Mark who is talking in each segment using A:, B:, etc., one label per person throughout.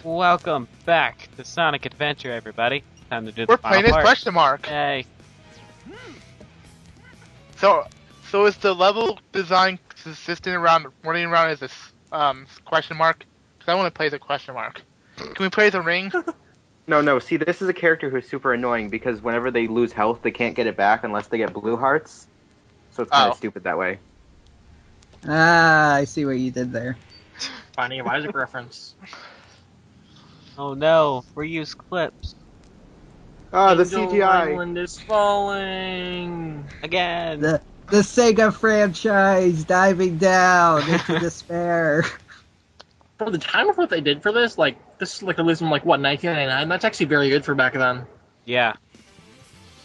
A: Welcome back to Sonic Adventure, everybody. Time to do the
B: We're
A: final
B: playing as
A: part.
B: question mark.
A: Yay.
B: So is the level design consistent around running around as this question mark? Because I want to play as a question mark. Can we play as a ring?
C: No. See, this is a character who's super annoying because whenever they lose health, they can't get it back unless they get blue hearts. So it's kind of stupid that way.
D: Ah, I see what you did there.
E: Finding a Isaac reference.
A: Oh no, reuse clips.
C: Ah, the
E: Angel
C: CGI.
E: Island is falling.
A: Again.
D: The Sega franchise diving down into despair.
E: For the time of what they did for this, this is released in 1999. That's actually very good for back then.
A: Yeah.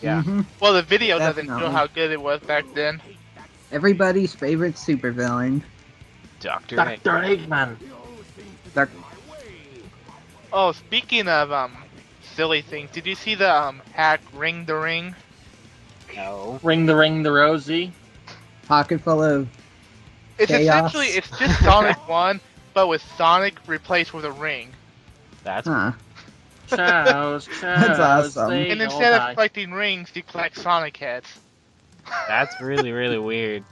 A: Yeah.
D: Mhm.
B: Well, the video doesn't
D: Definitely.
B: show how good it was back then.
D: Everybody's favorite supervillain.
A: Dr.
E: Dr.
A: Egg.
E: Eggman.
D: Doc-
B: Oh, speaking of silly things, did you see the hack Ring the Ring?
A: No.
E: Ring the Rosie.
D: Pocket full of
B: It's
D: Chaos.
B: essentially just Sonic 1, but with Sonic replaced with a ring.
A: That's
E: Chows.
D: That's awesome.
E: They
B: And
E: all
B: instead of
E: die.
B: collecting rings, you collect Sonic heads.
A: that's really, really weird.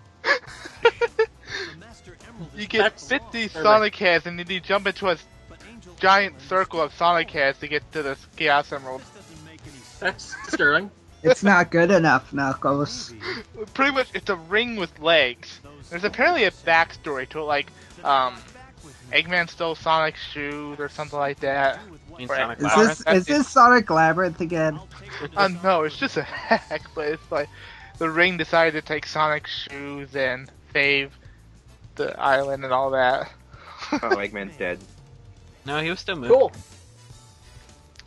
B: You get
E: That's
B: 50
E: perfect.
B: Sonic heads, and then you jump into a giant circle of Sonic heads to get to the Chaos Emerald.
E: That's disturbing.
D: It's not good enough, Knuckles.
B: Pretty much, it's a ring with legs. There's apparently a backstory to it, Eggman stole Sonic's shoes or something like that.
A: Mean
B: Right.
A: Sonic
D: Is
A: Labyrinth?
D: this Sonic Labyrinth again?
B: No, it's just a hack, but it's like the ring decided to take Sonic's shoes and save the island and all that.
C: Oh, Eggman's dead.
A: No, he was still moving.
E: Cool.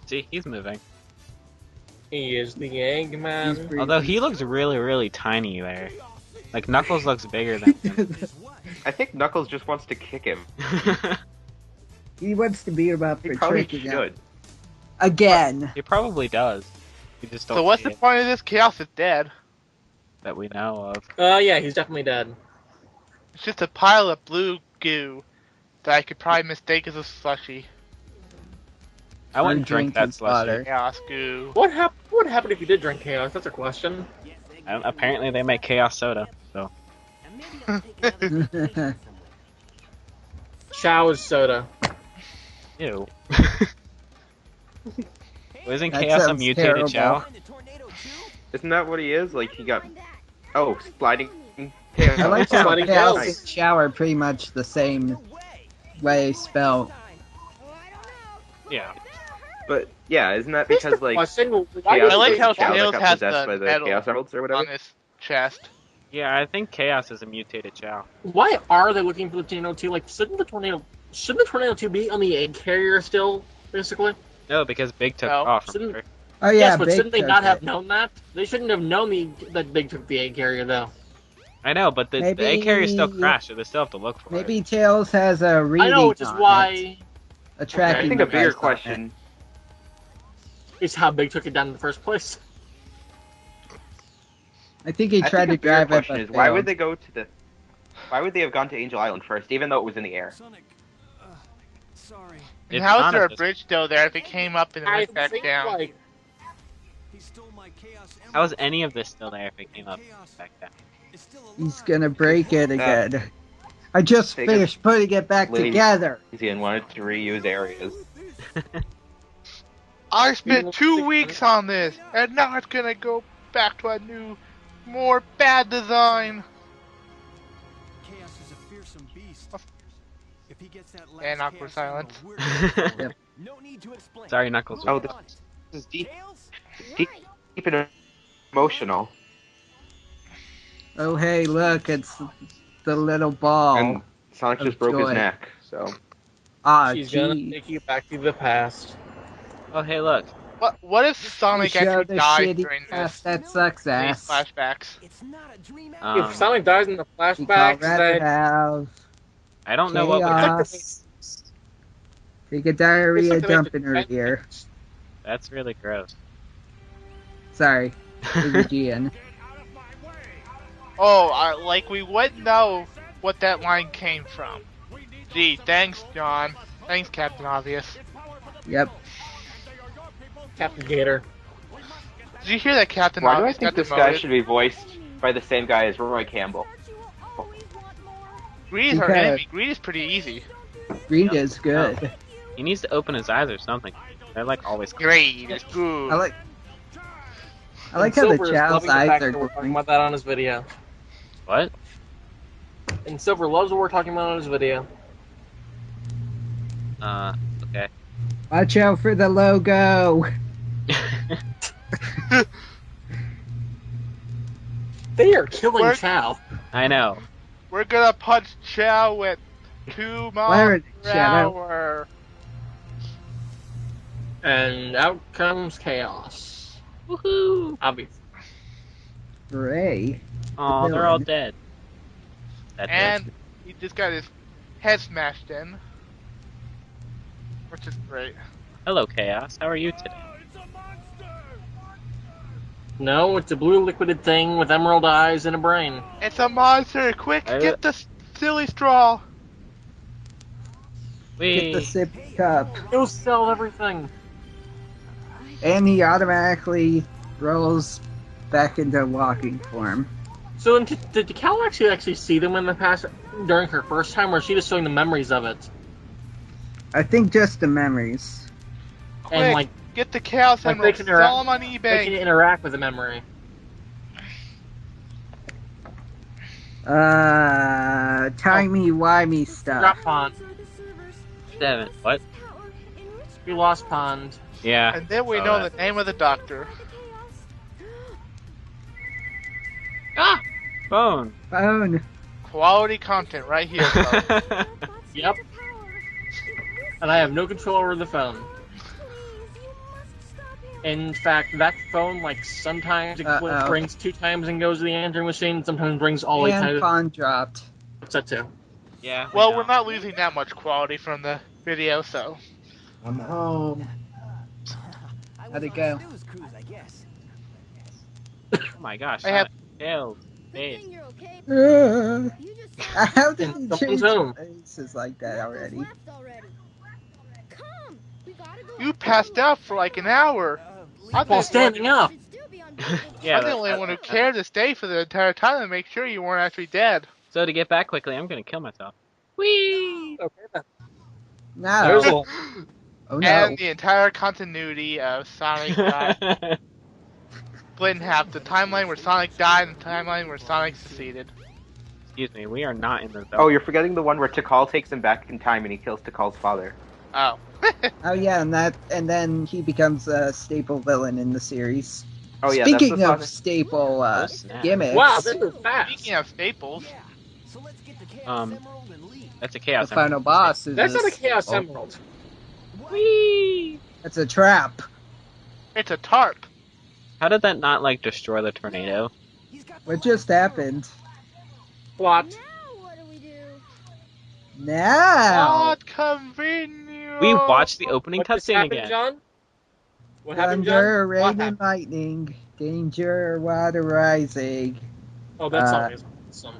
A: See, he's moving.
E: He is the Eggman.
D: He's
A: Although he looks really, really tiny there. Like, Knuckles looks bigger than him.
C: I think Knuckles just wants to kick him.
D: He wants to beat him up
C: He
D: for
C: probably
D: tricking him.
C: should.
D: Again.
A: He probably does. We just don't
B: So what's
A: see
B: the
A: it
B: point of this? Chaos is dead.
A: that we know of.
E: Yeah, he's definitely dead.
B: It's just a pile of blue goo that I could probably mistake as a slushy.
A: I wouldn't drink that
D: Undrinking
A: slushy.
D: water.
B: Chaos goo.
E: What would happen if you did drink Chaos? That's a question.
A: Apparently they make Chaos Soda, so.
E: Chow's soda.
A: Ew. Isn't
D: That
A: Chaos a
D: sounds
A: mutated
D: terrible.
A: Chow?
C: Isn't that what he is? Like, he got... Oh, sliding... Chaos.
D: I like how
E: Sliding
D: Chaos
E: Chaos.
D: and Chow are pretty much the same way spelled.
A: Yeah.
C: But, yeah, isn't that because, like...
E: Question, why
C: Chaos
B: I like
C: is
B: how
C: Chaos
B: Tails
C: got
B: has
C: possessed
B: the
C: by the
B: medal
C: Chaos Emeralds or whatever?
B: on his chest.
A: Yeah, I think Chaos is a mutated Chow.
E: Why are they looking for the Tornado 2? Shouldn't the Tornado 2 be on the egg carrier still, basically?
A: No, because Big took
B: No.
A: it off.
E: Shouldn't-
A: Remember?
D: Oh yeah,
E: yes, but
D: Big
E: shouldn't they
D: took
E: not have
D: it.
E: known that? They shouldn't have known that Big took the egg carrier, though.
A: I know, but the
D: Maybe-
A: egg carrier still crashed, so they still have to look for
D: Maybe
A: it.
D: Tails has a reading
E: I know, which is
D: on
E: why
D: it, a tracking
C: I think a bigger
D: device on it.
C: question...
E: is how Big took it down in the first place.
D: I think he
C: I
D: tried
C: think
D: to
C: a bigger
D: drive it,
C: question
D: but
C: is, why would
D: failed.
C: they go to the... Why would they have gone to Angel Island first, even though it was in the air?
F: Sorry.
B: And
A: It's
B: how is
A: not
B: there
A: at
B: a
A: this-
B: bridge still there if it came up and it
E: I
B: went back
E: think,
B: down?
F: He stole my Chaos Emerald.
A: How is any of this still there if it came up back down?
F: It's still alive.
D: He's gonna break it again. I just
C: Take a-
D: finished putting it back
C: Lady-
D: together.
C: And wanted to reuse areas.
B: I spent 2 weeks on this, and now it's gonna go back to a new, more bad design.
F: Chaos is a fearsome beast. If he gets that last
B: And awkward
F: Chaos
B: silence.
F: Emerald, we're
D: Yep.
F: no need to explain.
A: Sorry, Knuckles.
C: Oh, this is deep and emotional.
D: Oh hey, look, it's the little ball.
C: And Sonic
D: of
C: just broke his
D: joy.
C: neck, so...
D: Ah,
E: She's gonna
D: gee.
E: take you back to the past.
A: Oh, hey, look.
B: What if Sonic
D: You show
B: actually
D: the
B: died
D: shitty
B: during
D: past,
B: this?
D: that sucks
B: These
D: ass.
B: flashbacks.
F: It's not a dream.
E: If Sonic dies in the
D: You call
E: flashbacks,
D: that
E: then
D: have
A: I don't know what would happen.
D: chaos. Take a diarrhea
E: It's something
D: dump in her
E: like
D: ear.
A: That's really gross.
D: Sorry, Gideon.
B: Like we wouldn't know what that line came from. Gee, thanks, John. Thanks, Captain Obvious.
D: Yep.
E: Captain Gator.
B: Did you hear that Captain
C: Why do I
B: Obvious
C: think
B: got
C: this guy
B: demoted?
C: should be voiced by the same guy as Roy Campbell?
B: Greed is our
D: Because-
B: enemy. Greed is pretty easy.
D: Greed is good.
A: He needs to open his eyes or something. They're like always.
B: Greed is good.
D: I like how
E: And
D: the
E: Silver is
D: child's
E: loving the
D: eyes
E: fact
D: are
E: that we're talking
D: glowing.
E: about that on his video.
A: What?
E: And Silver loves what we're talking about on his video.
A: Okay.
D: Watch out for the logo.
E: They are killing
B: We're-
E: Chow.
A: I know.
B: We're gonna punch Chow with 2 miles
D: Where is
B: per
D: Shadow?
B: hour.
E: And out comes Chaos.
A: Woohoo!
E: Obviously.
D: Ray.
A: Oh, they're all dead. That
B: And he just got his head smashed in. Which is great.
A: Hello, Chaos. How are you today?
E: No, it's a blue liquided thing with emerald eyes and a brain.
B: It's a monster! Quick,
A: I-
B: get the silly straw!
D: Get the
A: Wee.
D: sip cup.
E: It'll sell everything.
D: And he automatically rolls back into walking form.
E: So did Cal actually see them in the past during her first time, or is she just showing the memories of it?
D: I think just the memories.
B: Quick,
E: And like
B: get the Chaos
E: like they
B: Emerald,
E: can
B: sell them on
E: they can
B: eBay!
E: interact with the memory.
D: Timey-wimey stuff.
E: Drop pond.
A: 7. What?
E: We lost pond.
A: Yeah.
B: And then we
A: saw
B: know
A: that.
B: the name of the doctor.
A: Ah! Phone.
D: Phone.
B: Quality content right here, folks.
E: Yep. And I have no control over the phone. In fact, that phone, like, sometimes it
D: Uh-oh.
E: brings 2 times and goes to the answering machine, sometimes brings all 8
D: And
E: times.
D: phone dropped.
E: What's that too?
A: Yeah.
B: Well,
A: know.
B: we're not losing that much quality from the video, so.
G: I'm home.
D: How'd it go?
A: Oh my gosh.
B: I have-
A: Failed. Failed.
D: How did he
E: The
D: change
E: zone.
D: faces like that already?
B: You passed out for like an hour. I'm
E: While
B: the
E: standing up.
A: Yeah.
B: I'm the only one who cared to stay for the entire time and make sure you weren't actually dead.
A: So to get back quickly, I'm gonna kill myself. Whee!
E: Okay, then.
D: No.
E: There's a
D: Oh no.
B: And the entire continuity of Sonic split in half. The timeline where Sonic died and the timeline where Sonic succeeded.
A: Excuse me, we are not in the zone.
C: Oh, you're forgetting the one where Tikal takes him back in time and he kills Tikal's father.
B: Oh.
D: Oh yeah, and then he becomes a staple villain in the series.
C: Oh yeah,
D: Speaking
C: that's the
D: of
C: Sonic.
D: staple
A: Oh, snap.
D: gimmicks,
E: wow, they move fast.
B: Speaking of staples,
A: That's a chaos.
D: the final boss is
E: That's not a Chaos
D: staple.
E: Emerald.
A: Whee!
D: It's a trap.
B: it's a tarp.
A: How did that not like destroy the tornado?
D: What just happened?
E: Plot.
D: Now,
B: What convenient.
A: We watched the opening
E: What just
A: cutscene
E: happened,
A: again.
E: John? What happened,
D: thunder,
E: John?
D: rain,
E: What
D: and
E: happened?
D: lightning, danger, water rising,
E: Oh, that's
D: uh,
E: always awesome.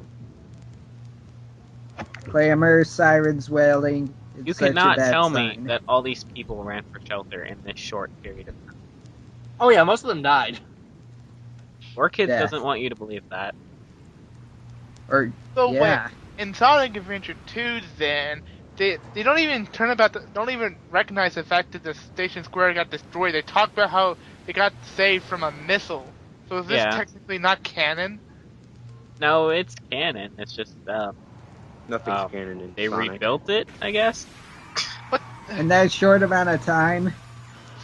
D: clamor, sirens wailing. It's
A: You
D: such a
A: cannot
D: bad
A: tell
D: sign.
A: me that all these people ran for shelter in this short period of time.
E: Oh yeah, most of them died.
A: Orchid
D: Yeah.
A: doesn't want you to believe that.
D: Or
B: So
D: yeah,
B: wait, in Sonic Adventure 2, then they don't even don't even recognize the fact that the Station Square got destroyed. They talk about how they got saved from a missile. So is this
A: Yeah.
B: technically not canon?
A: No, it's canon. It's just
C: Nothing's
A: Oh,
C: canon in
A: they
C: Sonic.
A: rebuilt it, I guess.
D: in that short amount of time.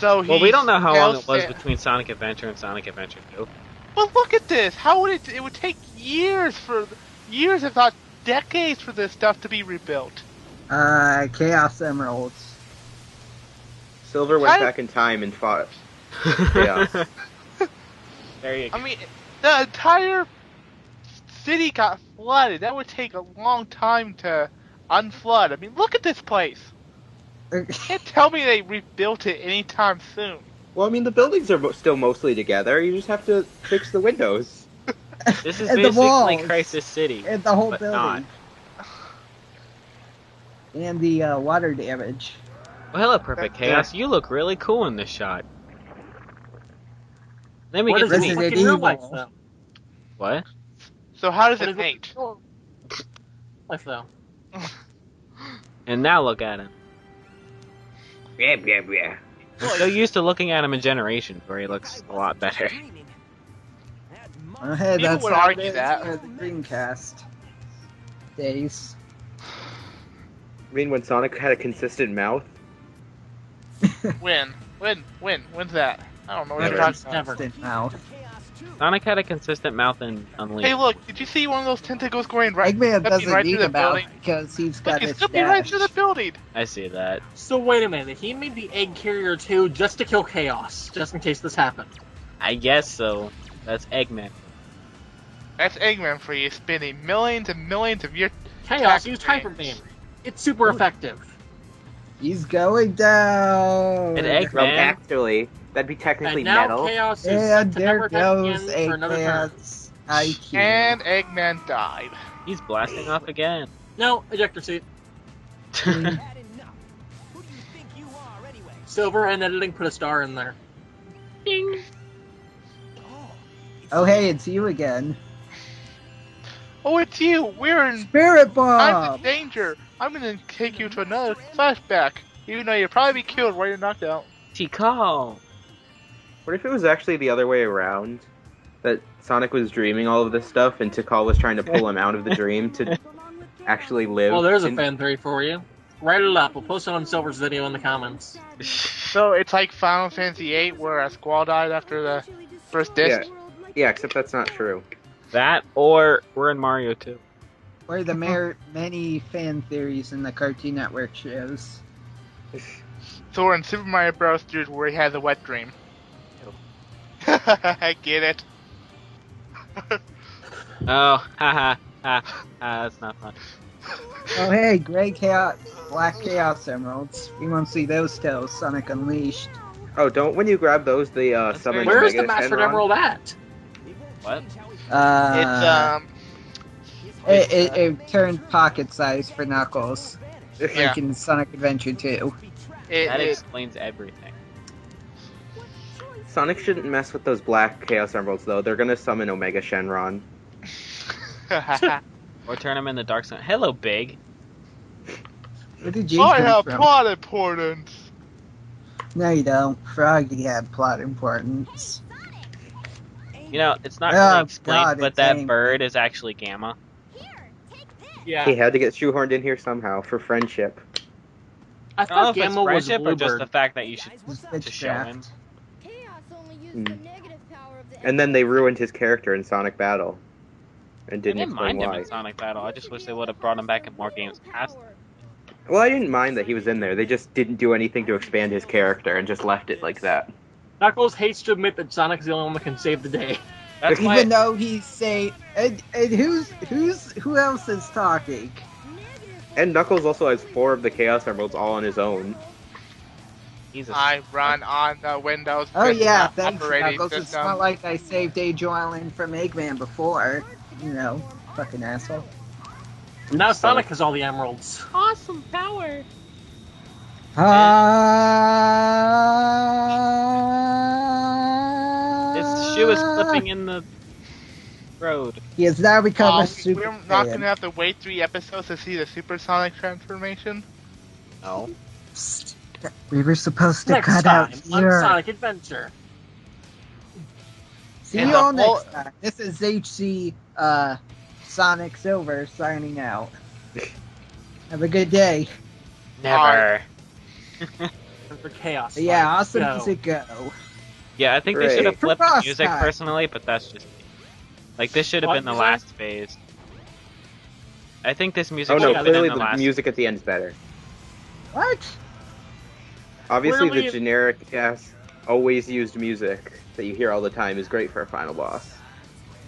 B: So
A: Well, we don't know how long it was
B: failed-
A: between Sonic Adventure and Sonic Adventure 2.
B: But look at this. How would it? It would take years, if not decades, for this stuff to be rebuilt.
D: Chaos Emeralds.
C: Silver went
B: I-
C: back in time and fought. Yeah.
A: There you go.
B: I mean, the entire city got flooded. That would take a long time to unflood. I mean, look at this place. You can't tell me they rebuilt it anytime soon.
C: Well, I mean, the buildings are still mostly together. You just have to fix the windows.
A: This is
D: And the
A: basically
D: walls.
A: Crisis City.
D: And the whole
A: But
D: building.
A: not.
D: And the water damage.
A: Well, hello, Perfect Chaos. You look really cool in this shot. Let me
E: What
A: get
E: does
A: to
E: it
A: me.
E: look like in
D: Evil.
E: real life, though?
A: What?
B: So how does
E: What
B: it
E: does
B: paint?
E: look like though?
A: And now look at him.
C: Yeah, yeah, yeah.
A: I'm so used to looking at him in Generations, where he looks a lot better.
D: Oh, hey,
B: People
D: that's
B: would
D: how
B: argue
D: it is
B: that.
D: for the Dreamcast days.
C: I mean, when Sonic had a consistent mouth.
B: When? When's that? I don't know what
C: Never.
B: you're talking about.
E: Never.
D: Constant mouth.
A: Sonic had a consistent mouth in Unleashed.
B: Hey, look! Did you see one of those tentacles going right?
D: Eggman
B: stepping
D: doesn't
B: right
D: need
B: through
D: a
B: the
D: mouth
B: building?
D: because he's
B: Look,
D: got
B: he's
D: his
B: stepping right
D: stash.
B: through the building.
A: I see that.
E: So wait a minute. He made the Egg Carrier 2 just to kill Chaos, just in case this happened.
A: I guess so. That's Eggman.
B: That's Eggman for you, spending millions and millions of your
E: Chaos
B: tax
E: used
B: brains.
E: Hyper Beam. It's super effective.
D: He's going down.
A: And
C: Well,
A: Eggman.
C: actually, that'd be technically
E: And now
C: metal.
E: Chaos is
D: And
E: set to
D: there
E: never attack
D: goes
E: again for another turn.
D: Eggman's IQ.
B: And Eggman died.
A: He's blasting off again.
E: No, ejector seat.
F: Had enough. Who do you think you are, anyway?
E: Silver and editing put a star in there.
A: Ding.
D: Oh, hey, it's you again.
B: Oh, it's you! We're in
D: Spirit
B: I'm
D: Bomb!
B: in danger! I'm gonna take you to another flashback, even though you'll probably be killed while you're knocked out.
A: Tikal.
C: What if it was actually the other way around? That Sonic was dreaming all of this stuff, and Tikal was trying to pull him out of the dream to actually live.
E: Well, there's a
C: in-
E: fan theory for you. Write it up. We'll post it on Silver's video in the comments.
B: So it's like Final Fantasy VIII, where a squall died after the first disc.
C: Yeah, except that's not true.
A: That, or we're in Mario 2.
D: Or the many fan theories in the Cartoon Network shows.
B: So we're in Super Mario Bros. 3, where he has a wet dream. I get it.
A: Oh, haha, ha, that's not fun.
D: Oh, hey, Gray Chaos, Black Chaos Emeralds. We won't see those till Sonic Unleashed.
C: Oh, don't when you grab those, they
A: That's
C: summon
A: very-
E: Where's
C: Omega
E: the Master
C: Shenron?
E: Emerald at?
A: What?
D: It turned pocket size for Knuckles,
B: Yeah.
D: like in Sonic Adventure 2.
A: That
B: It,
A: explains everything.
C: Sonic shouldn't mess with those black Chaos Emeralds, though. They're gonna summon Omega Shenron.
A: Or turn him into Dark Side. Hello, Big.
D: Where did you
B: I
D: come
B: have
D: from?
B: plot importance.
D: No, you don't. Froggy had plot importance.
A: You know, it's not
D: Oh,
A: really explained,
D: God,
A: but
D: it's
A: that
D: angry.
A: bird is actually Gamma.
E: Yeah.
C: He had to get shoehorned in here somehow for friendship.
E: I
A: I don't know
E: thought
A: if it's
E: Gamma was
A: friendship or just
E: Bluebird.
A: the fact that you should
D: It's
A: to show him.
D: witchcraft.
C: And then they ruined his character in Sonic Battle. And
A: I
C: didn't
A: didn't
C: explain
A: mind him
C: why.
A: in Sonic Battle. I just wish they would have brought him back in more games past.
C: Well, I didn't mind that he was in there. They just didn't do anything to expand his character and just left it like that.
E: Knuckles hates to admit that Sonic's the only one that can save the day.
A: That's
D: Even
A: why.
D: though he's saying, and who else is talking?
C: And Knuckles also has 4 of the Chaos Emeralds all on his own.
A: He's a
B: I run on the Windows
D: Oh yeah,
B: Vista
D: thanks,
B: operating
D: Knuckles. It's
B: system.
D: not like I saved Age Island from Eggman before. You know, fucking asshole.
E: Now Sonic has all the emeralds.
A: awesome power. His shoe is clipping in the road.
D: He has now become a
B: We're
D: super
B: not
D: fan.
B: gonna have to wait 3 episodes to see the Supersonic transformation.
A: No.
D: Psst. We were supposed to
E: Next
D: cut
E: time
D: out
E: on
D: here.
E: Sonic Adventure.
D: See
B: And
D: you
B: the
D: all
B: whole-
D: next time. This is HC Sonic Silver signing out. Have a good day.
A: Never.
E: For Chaos.
D: Yeah,
E: Sonic,
D: awesome
E: go.
D: music go.
A: Yeah, I think they should have
C: Great.
A: flipped the
D: Cross
A: music
D: time.
A: personally, but that's just me. Like, this should have
E: What
A: been the
E: music?
A: last phase. I think this music
C: Oh
A: should
C: no,
A: have been
C: clearly
A: in
C: the
A: the last.
C: music at the end's better.
D: What?
C: Obviously,
E: Clearly-
C: the generic ass, always used music that you hear all the time is great for a final boss.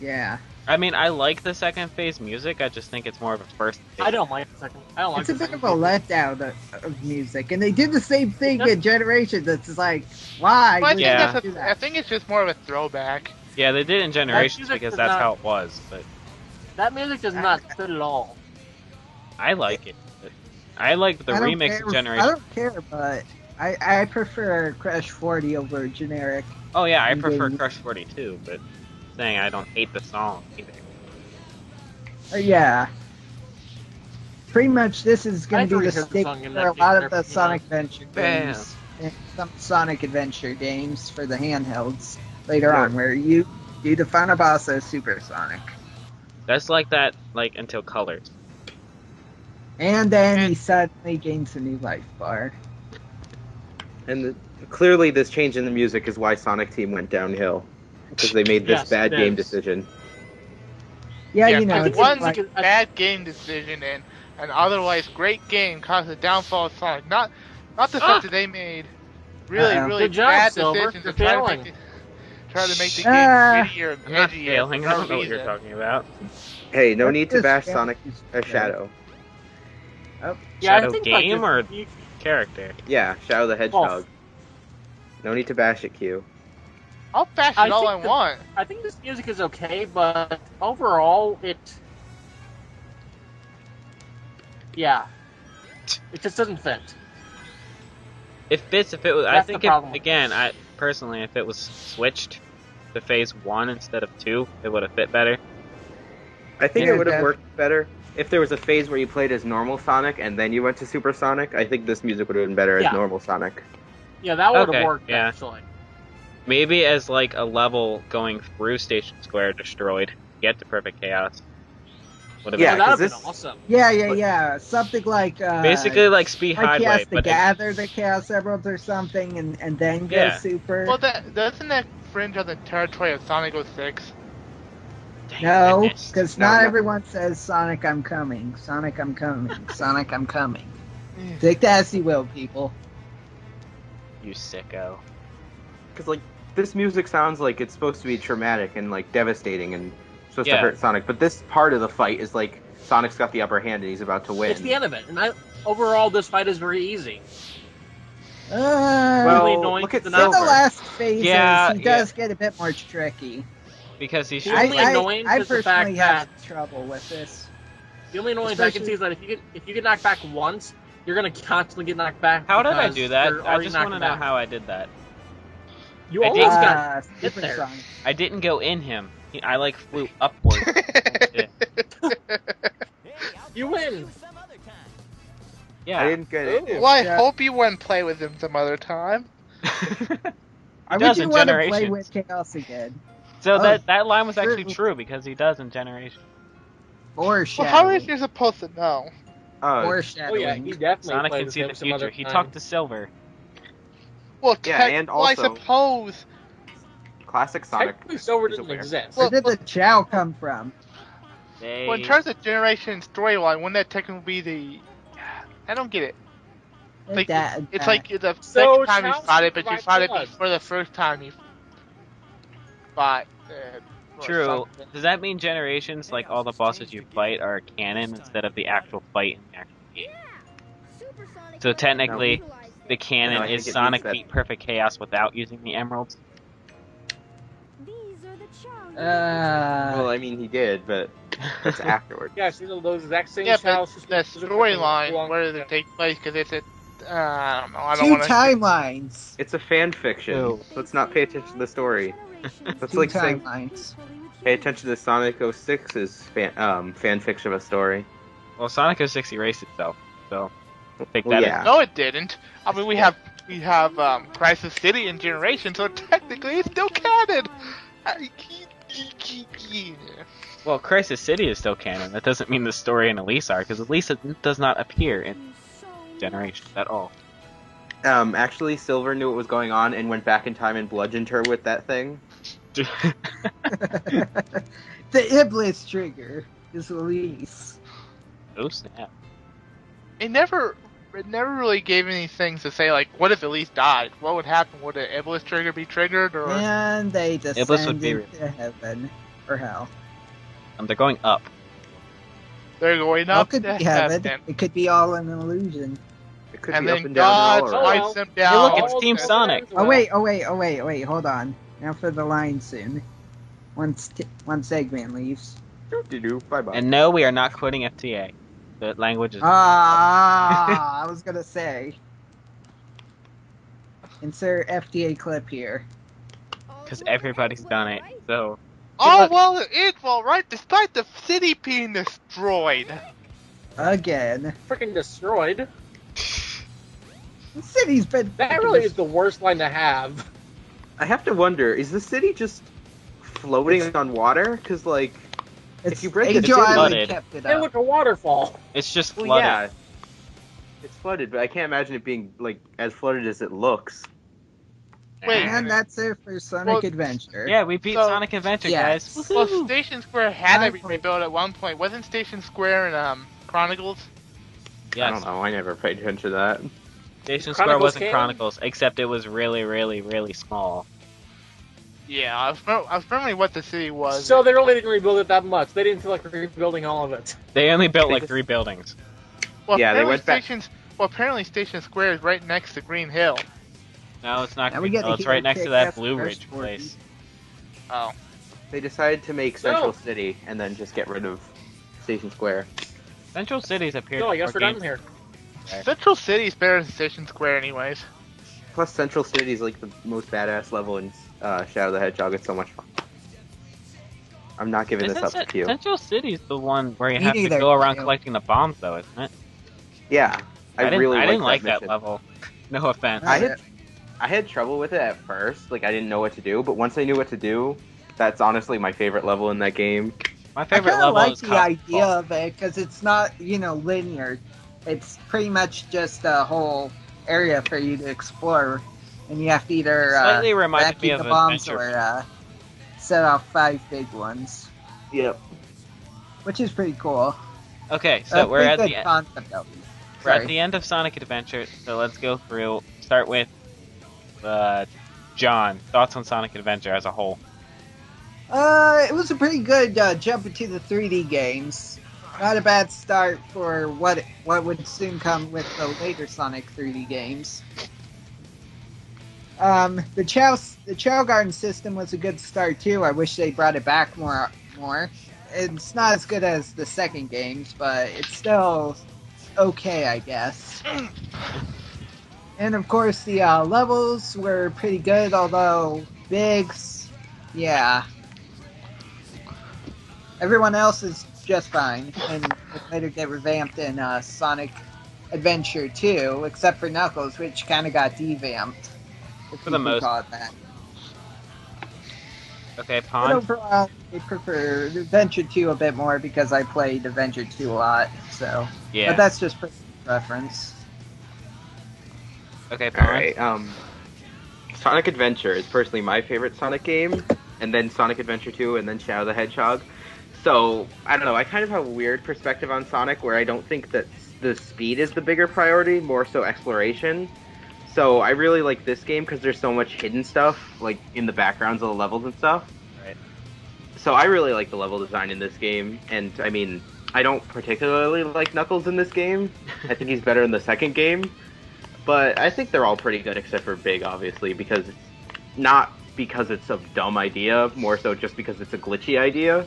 D: Yeah.
A: I mean, I like the second phase music. I just think it's more of a first. Phase.
E: I don't like the second. I don't like
D: It's a
E: the
D: bit
E: second
D: of a letdown of music, and they did the same thing in Generations. It's like, why?
B: Well, I,
D: would
B: think
D: you
A: Yeah.
B: that's
D: do
B: I
D: that?
B: think it's just more of a throwback.
A: Yeah, they did in Generations
E: music
A: because
E: does
A: that's
E: not-
A: how it was. But
E: That music does not fit at all.
A: I like it. But I like the
D: I don't
A: remix
D: care,
A: of Generation.
D: I don't care, but I prefer Crash 40 over generic.
A: Oh yeah, I prefer
D: Indeed.
A: Crush 42, but saying I don't hate the song either.
D: Yeah. Pretty much this is going
E: I've
D: to be
E: already
D: the
E: heard the
D: stick
E: song in
D: for a
E: that
D: lot
E: game,
D: of the
E: never-
D: Sonic Adventure
A: Bam.
D: games. And some Sonic Adventure games for the handhelds later
C: Yeah.
D: on, where you do the final boss as Super Sonic.
A: That's like that, like until Colors.
D: And then
B: And-
D: he suddenly gains a new life bar.
C: And clearly, this change in the music is why Sonic Team went downhill, because they made this
E: Yes,
C: bad
E: it
C: game
E: is.
C: decision.
D: Yeah,
B: Yeah,
D: you know,
B: 'cause
D: it's
B: one
D: like,
B: bad game decision and an otherwise great game caused the downfall of Sonic. Not the stuff that they made. Really,
D: Uh-oh.
B: really
E: Good job,
B: bad
E: Silver.
B: decisions
E: You're
B: to try to
E: failing.
B: make the game
D: Ah.
B: grittier and
A: I'm not
B: edgier
A: failing.
B: for
A: I
B: no
A: don't know what you're
B: reason.
A: talking about.
C: Hey, no
D: That's
C: need to
D: just
C: bash
D: bad
C: Sonic
D: decision.
C: Shadow.
D: oh,
E: Yeah,
A: Shadow
E: I think like,
A: game
E: if
A: or
E: you-
A: character?
C: Yeah, Shadow the Hedgehog. No need to bash it, Q.
B: I'll bash
E: I
B: it all I
E: think the-
B: want.
E: I think this music is okay, but overall, it just doesn't fit.
A: It fits if it was. I
E: That's
A: think
E: the problem.
A: again, I personally, if it was switched to Phase 1 instead of 2, it would have fit better.
C: I think
D: Yeah,
C: it would have
D: Jeff.
C: worked better if there was a phase where you played as normal Sonic and then you went to Super Sonic. I think this music would have been better
E: Yeah.
C: as normal Sonic.
E: Yeah, that would have
A: Okay,
E: worked
A: yeah.
E: actually.
A: Maybe as like a level going through Station Square destroyed, get to Perfect Chaos. Would have
C: Yeah,
E: that would have
C: 'cause
E: been
C: this-
E: awesome.
D: yeah. Something like
A: basically like Speed
D: like he
A: Highway,
D: has to
A: but
D: gather the Chaos Emeralds or something, and then go
A: Yeah.
D: Super.
B: Well, doesn't that fringe on the territory of Sonic 06?
A: Dang
D: No,
A: goodness.
D: because
C: No,
D: not
C: no.
D: everyone says Sonic, I'm coming. Sonic, I'm coming. Sonic, I'm coming. Take that as you will, people.
A: You sicko.
C: Because like this music sounds like it's supposed to be traumatic and like devastating and supposed
A: Yeah.
C: to hurt Sonic, but this part of the fight is like Sonic's got the upper hand and he's about to win.
E: It's the end of it, and overall, this fight is very easy.
C: Well,
E: Really annoying
C: look at
E: to
D: in
E: not-
D: the
C: Silver.
D: last phases,
A: Yeah,
D: he does get a bit more tricky.
A: Because he's
E: The only annoyance
D: I
E: is the fact
D: personally have trouble with this.
E: The only annoyance I can see is that if you get knocked back once, you're gonna constantly get knocked back.
A: How did I
E: because
A: do that?
E: you're
A: I
E: already
A: just want to
E: knocked
A: know
E: back.
A: how I did that.
E: You
A: I
E: almost
A: did-
E: got hit
D: Super
E: there.
D: Sonic.
A: I didn't go in him. I like flew upward.
E: You win.
A: Yeah.
C: I didn't get it.
B: Well, I
D: Yeah.
B: hope you wouldn't play with him some other time.
D: I
A: does
D: would
A: in
D: you want to play
A: Generations.
D: with Chaos again?
A: So
D: Oh,
A: that line was actually
D: sure.
A: true because he does in Generation.
D: Or
B: Well,
D: Shadow.
B: how is you supposed to know?
D: Or
E: Oh
D: shadowing.
E: yeah, he definitely
A: Sonic
E: played
A: can
E: with
A: see
E: him
A: the
E: some other
A: future. He
E: time.
A: talked to Silver.
B: Well,
C: Yeah, and
B: well, I
C: also-
B: suppose.
C: Classic Sonic.
E: Technically, Silver
C: is
E: didn't
C: aware.
E: exist.
D: Where did the Chow come from?
A: They...
B: Well, in terms of generation storyline, wouldn't that technically be the? I don't get it. Like, it's like the
E: So
B: second time you
E: Chow's
B: fought it, but you
E: right
B: fought it
E: blood.
B: before the first time you fought. Or
A: True.
B: something.
A: Does that mean Generations, like all the bosses you fight, are canon instead of the actual fight in the actual game? So technically, the canon
C: No, I
A: is
C: think it
A: Sonic
C: means that-
A: beat Perfect Chaos without using the emeralds.
C: Well, I mean, he did, but that's afterward.
E: Yeah, see those exact same
B: Yeah,
E: Chows
B: but
E: just
B: the
E: just belong
B: storyline, where does
E: to
B: it take place? Because it's a. I don't know. I don't
D: Two
B: want to.
D: timelines.
C: It's a fan fiction.
A: Ew.
C: Let's not pay attention to the story. That's
D: Two
C: like saying
D: timelines.
C: pay attention to Sonic 06's fan fiction of a story.
A: Well, Sonic 06 erased itself, so take
C: Well,
A: that.
C: yeah.
B: No, it didn't. I mean, we have Crisis City in Generation, so technically it's still canon.
A: Well, Crisis City is still canon. That doesn't mean the story in Elise are, because Elise does not appear in Generations at all.
C: Actually, Silver knew what was going on and went back in time and bludgeoned her with that thing.
D: The Iblis trigger is Elise.
A: Oh snap!
B: It never really gave any things to say, like, what if Elise died? What would happen? Would an Iblis trigger be triggered, or
D: And they
A: Iblis would
D: descend
A: be-
D: into heaven. Or hell.
A: They're going up.
B: they're going
D: Well,
B: up
D: it could
B: to
D: be heaven.
B: heaven,
D: It could be all an illusion.
C: It could
B: and
C: be up
B: then
C: and down
B: God
C: and all around.
B: wipes them
A: Hey,
B: down?
A: look, it's Team Sonic.
D: Oh wait, hold on. Now for the line soon. Once Eggman leaves.
C: Doo-doo-doo. Bye-bye.
A: And no, we are not quitting FTA. The language is.
D: I was gonna say. Insert FDA clip here.
A: Because everybody's done it. So.
B: All well, right? Despite the city being destroyed.
D: Again.
E: Freaking destroyed.
D: The city's been.
E: That really is the worst line to have.
C: I have to wonder, is the city just floating on water? Because, like, if you break it,
D: Angel
C: it's
D: Island
A: flooded.
D: kept it
E: Hey,
D: up.
E: look, a waterfall.
A: It's just
C: Well,
A: flooded.
C: yeah, it's flooded, but I can't imagine it being like as flooded as it looks.
B: Wait.
D: And that's it for Sonic
B: Well,
D: Adventure.
A: Yeah, we beat
B: So-
A: Sonic Adventure,
D: Yes.
A: guys.
B: Well,
A: Woohoo!
B: Station Square had to be
D: 9
B: rebuilt at one point. Wasn't Station Square in Chronicles?
C: I
A: Yes.
C: don't know. I never paid attention to that.
A: Station Square
E: Chronicles
A: wasn't
E: came?
A: Chronicles, except it was really, really, really small.
B: Yeah, I was remembering what the city was.
E: So they really didn't rebuild it that much. They didn't feel like rebuilding all of it.
A: They only built
C: They
A: like
C: just-
A: 3 buildings.
B: well,
C: yeah, they
B: apparently
C: went back-
B: apparently Station Square is right next to Green Hill.
A: No, it's not.
D: Now we get to
A: Oh, it's
D: hear
A: right next to that
D: Kick-Ass
A: Blue
D: Crash
A: Ridge place.
B: Oh.
C: They decided to make Central
E: No.
C: City and then just get rid of Station Square.
A: Central City's appeared.
E: No, I
A: in
E: guess
A: more
E: we're done
A: games.
E: here.
B: Central City's better than Station Square, anyways.
C: Plus, Central City is like the most badass level in Shadow the Hedgehog. It's so much fun. I'm not giving this up to you.
A: Central City's the one where you
D: Me
A: have to
D: neither,
A: go around
D: Kyle.
A: collecting the bombs, though, isn't it?
C: Yeah, I
A: didn't,
C: really
A: I didn't like
C: that
A: that
C: mission.
A: level. No offense.
C: I had trouble with it at first. Like I didn't know what to do, but once I knew what to do, that's honestly my favorite level in that game.
A: My
D: I
A: favorite
D: kind of
A: level
D: like
A: is
D: the
A: Cosmic
D: idea
A: Ball.
D: of it because it's not, linear. It's pretty much just a whole area for you to explore, and you have to either
A: Slightly reminded me
D: vacuum
A: of
D: the bombs
A: Adventure.
D: or set off 5 big ones,
C: Yep.
D: which is pretty cool.
A: Okay, so we're at
D: pretty
A: the
D: good concept of it.
A: we're at
D: Sorry.
A: the end of Sonic Adventure. So let's go through. Start with John. Thoughts on Sonic Adventure as a whole?
D: It was a pretty good jump into the 3D games. Not a bad start for what would soon come with the later Sonic 3D games. The Chow Garden system was a good start too. I wish they brought it back more. It's not as good as the second games, but it's still okay, I guess. And of course, the levels were pretty good, although Biggs, yeah. Everyone else is just fine, and would later get revamped in Sonic Adventure 2, except for Knuckles, which kind of got devamped. If
A: For the
D: you can
A: most-
D: call it that.
A: Okay,
D: But
A: Pond.
D: overall, I prefer Adventure 2 a bit more because I played Adventure 2 a lot, so.
A: Yeah.
D: But that's just personal preference.
A: Okay, Pond.
C: All right. Sonic Adventure is personally my favorite Sonic game, and then Sonic Adventure 2, and then Shadow the Hedgehog. So I don't know. I kind of have a weird perspective on Sonic, where I don't think that the speed is the bigger priority, more so exploration. So I really like this game because there's so much hidden stuff, like in the backgrounds of the levels and stuff.
A: Right.
C: So I really like the level design in this game, and I mean, I don't particularly like Knuckles in this game. I think he's better in the second game, but I think they're all pretty good except for Big, obviously, because it's not because it's a dumb idea, more so just because it's a glitchy idea.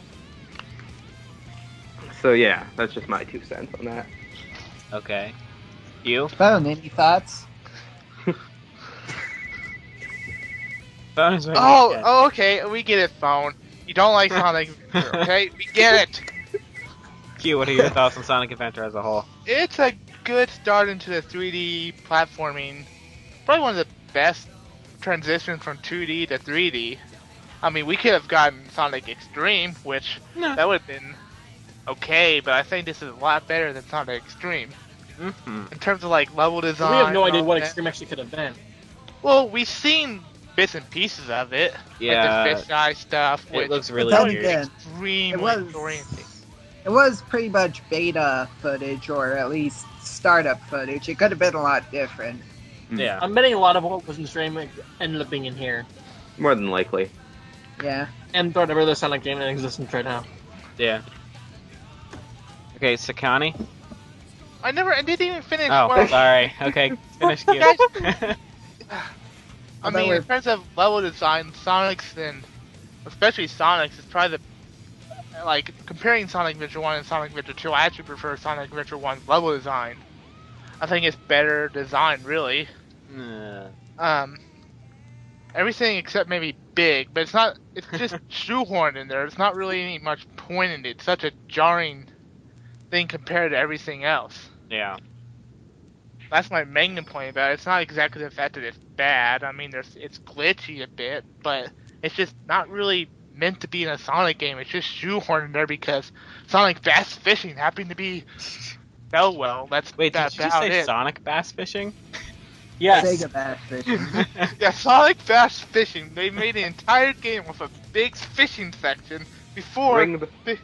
C: So yeah, that's just my 2 cents on that.
A: Okay. You?
D: Phone, any thoughts?
A: Phone is right
B: Oh,
A: here.
B: oh, okay, we get it, Phone. You don't like Sonic Adventure, okay? We get it.
A: Q, what are your thoughts on Sonic Adventure as a whole?
B: It's a good start into the 3D platforming. Probably one of the best transitions from 2D to 3D. I mean, we could have gotten Sonic Extreme, which that would have been okay, but I think this is a lot better than Sonic Extreme
A: Mm-hmm.
B: in terms of like level design.
E: We have no
B: and
E: idea
B: all
E: what
B: that.
E: Extreme actually could have been.
B: Well, we've seen bits and pieces of it,
A: Yeah,
B: like the fisheye stuff,
A: it
B: which
A: looks really
D: Then
A: weird.
D: again,
B: extremely
D: it was
B: disorienting.
D: it was pretty much beta footage, or at least startup footage. It could have been a lot different.
A: Yeah.
E: I'm betting a lot of what was in the stream ended up being in here.
C: More than likely.
D: Yeah.
E: And whatever the Sonic game in existence right now.
A: Yeah. Okay, Sakani.
B: I didn't even finish.
A: Oh,
B: well,
A: sorry. Okay, finish Q.
B: Guys, I
D: But
B: mean,
D: we're-
B: in terms of level design, Sonic's and especially Sonic's is probably like comparing Sonic Adventure 1 and Sonic Adventure 2, I actually prefer Sonic Adventure 1's level design. I think it's better design, really. Everything except maybe big, but it's not. It's just shoehorned in there. It's not really any much point in it. It's such a jarring thing compared to everything else.
A: Yeah.
B: That's my main complaint about it. It's not exactly the fact that it's bad. I mean, it's glitchy a bit, but it's just not really meant to be in a Sonic game. It's just shoehorned in there because Sonic Bass Fishing happened to be. Oh well, that's
A: Wait, did
B: that's
A: you just
B: about
A: say
B: it.
A: Sonic Bass Fishing?
E: Yes.
D: Sega Bass Fishing.
B: Yeah, Sonic Bass Fishing. They made an entire game with a big fishing section before.
C: Ring the
B: big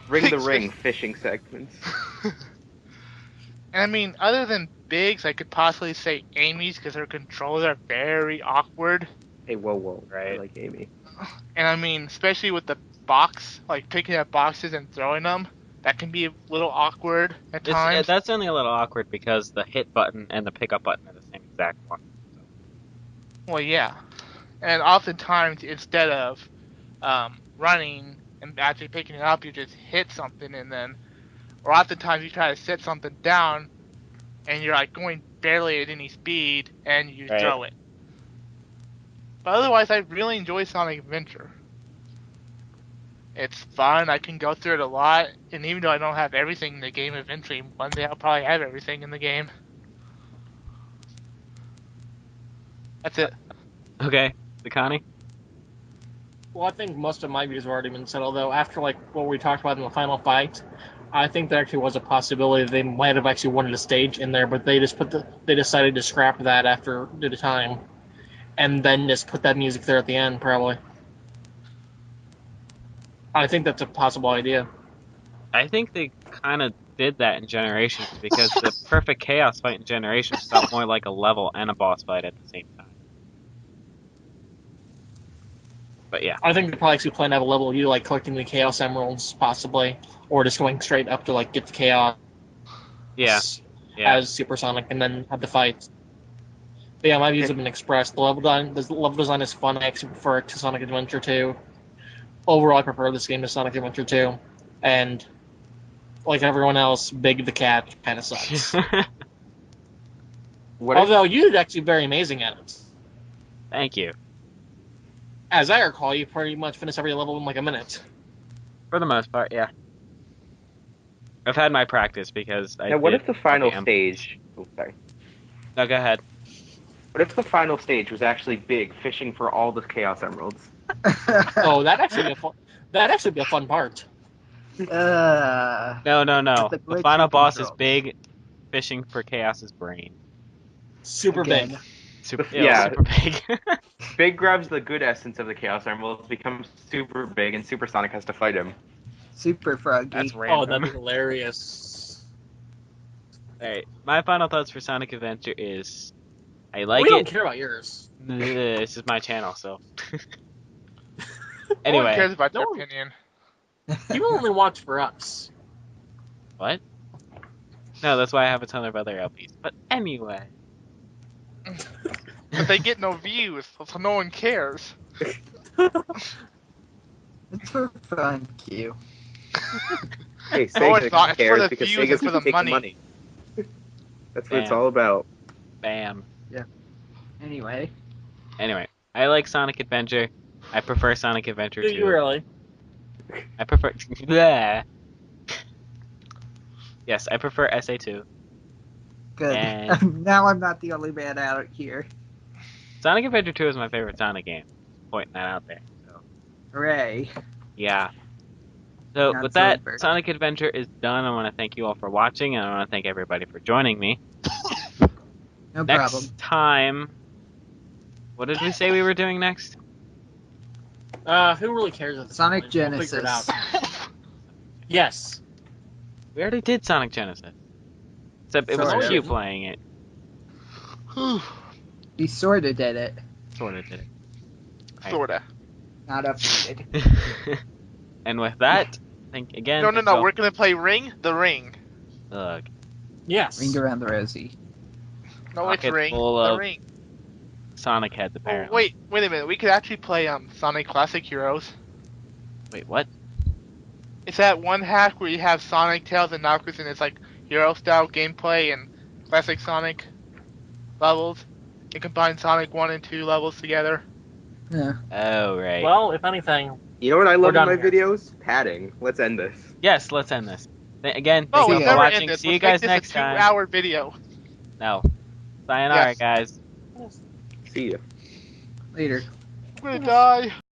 C: ring fishing segments.
B: And I mean, other than Biggs, I could possibly say Amy's because her controls are very awkward.
C: Hey, whoa,
A: Right.
C: I like Amy.
B: And I mean, especially with the box, like picking up boxes and throwing them, that can be a little awkward at times.
A: That's only a little awkward because the hit button and the pickup button are the same exact one.
B: Well, yeah. And oftentimes, instead of running and actually picking it up, you just hit something and then, or oftentimes you try to set something down and you're like going barely at any speed and you
A: Right.
B: throw it. But otherwise, I really enjoy Sonic Adventure. It's fun. I can go through it a lot, and even though I don't have everything in the game, eventually one day I'll probably have everything in the game. That's it.
A: Okay, Sakani?
E: Well, I think most of my views have already been said, although after like what we talked about in the final fight, I think there actually was a possibility they might have actually wanted a stage in there, but they decided to scrap that after due to time, and then just put that music there at the end, probably. I think that's a possible idea.
A: I think they kind of did that in Generations because the perfect chaos fight in Generations felt more like a level and a boss fight at the same time. But yeah.
E: I think they probably actually plan to have a level of you like collecting the Chaos Emeralds, possibly, or just going straight up to like get the Chaos
A: Yeah.
E: as Supersonic and then have the fight. But yeah, my views have been expressed. The level design is fun. I actually prefer it to Sonic Adventure 2. Overall, I prefer this game to Sonic Adventure 2. And like everyone else, Big the Cat kind of sucks. Although you're actually very amazing at it.
A: Thank you.
E: As I recall, you pretty much finish every level in like a minute.
A: For the most part, yeah. I've had my practice because I
C: Now, what
A: did
C: if the final
A: Bam.
C: stage? Oh, sorry.
A: No, go ahead.
C: What if the final stage was actually Big fishing for all the Chaos Emeralds?
E: Oh, that'd actually be a fun part.
D: Uh,
A: No.
D: The
A: The
D: glitchy
A: final boss is
D: control.
A: Big fishing for Chaos's brain.
E: Super
D: Again.
E: big.
A: Super,
C: Yeah.
A: super big.
C: Big grabs the good essence of the Chaos Emeralds, becomes super big, and Supersonic has to fight him.
D: Super Froggy.
A: That's
E: Oh,
A: random.
E: that'd be hilarious.
A: Alright, my final thoughts for Sonic Adventure is I like
E: We don't
A: it.
E: care about yours.
A: This is my channel, so.
B: No one
A: Anyway,
B: cares about
E: No
B: their
E: one-
B: opinion.
E: You only watch for us.
A: what? No, that's why I have a ton of other LPs. But anyway.
B: But they get no views, so no one cares.
D: It's for fun, Q.
C: Hey,
B: No,
C: Sega
B: it's not. It's for
C: cares
B: the
C: because
B: views and
C: Sega's
B: for the
C: taking
B: money.
C: That's what it's
A: Damn.
C: all about.
A: Bam.
D: Anyway,
A: Anyway, I like Sonic Adventure. I prefer Sonic Adventure
E: Do
A: 2.
E: you really?
A: I prefer. Bleh. Yes, I prefer SA2.
D: good.
A: And-
D: Now I'm not the only man out here.
A: Sonic Adventure 2 is my favorite Sonic game. Pointing that out there. So,
D: Hooray.
A: yeah. So
D: Not
A: with that,
D: Silver.
A: Sonic Adventure is done. I want to thank you all for watching, and I want to thank everybody for joining me.
D: No
A: Next
D: problem.
A: time, what did we say we were doing next?
E: Who really cares at this
D: Sonic
E: point? We'll figure it
D: Genesis.
E: out. Yes.
A: We already did Sonic Genesis. Except it was
D: Sorta.
A: Q playing it.
D: He sorta did it.
A: Sorta did Right.
B: Sorta.
D: Not updated.
A: it. And with that, thank again.
B: No.
A: thank you all-
B: We're gonna play Ring the Ring.
A: Ugh.
E: Yes.
D: Ring around the rosy.
B: No, it's
A: Pocket
B: Ring
A: full
B: the
A: of
B: Ring.
A: Sonic heads,
B: Oh,
A: apparently.
B: wait a minute. We could actually play Sonic Classic Heroes.
A: Wait, what?
B: It's that one hack where you have Sonic, Tails, and Knuckles, and it's like Hero-style gameplay and classic Sonic levels. You combine Sonic 1 and 2 levels together.
D: Yeah.
A: Oh, right.
E: Well, if anything,
C: You know what I love in
E: done
C: my
E: here.
C: videos? Padding. Let's end this.
A: Yes, let's end this. Again,
B: Oh,
A: thank you
B: we'll
A: for
B: never
A: watching.
B: end this.
A: See you
B: Let's
A: guys
B: make
A: next
B: this a
A: time.
B: 2-hour video.
A: No. Sayonara,
B: Yes.
A: guys.
C: See ya.
D: Later.
B: I'm gonna die.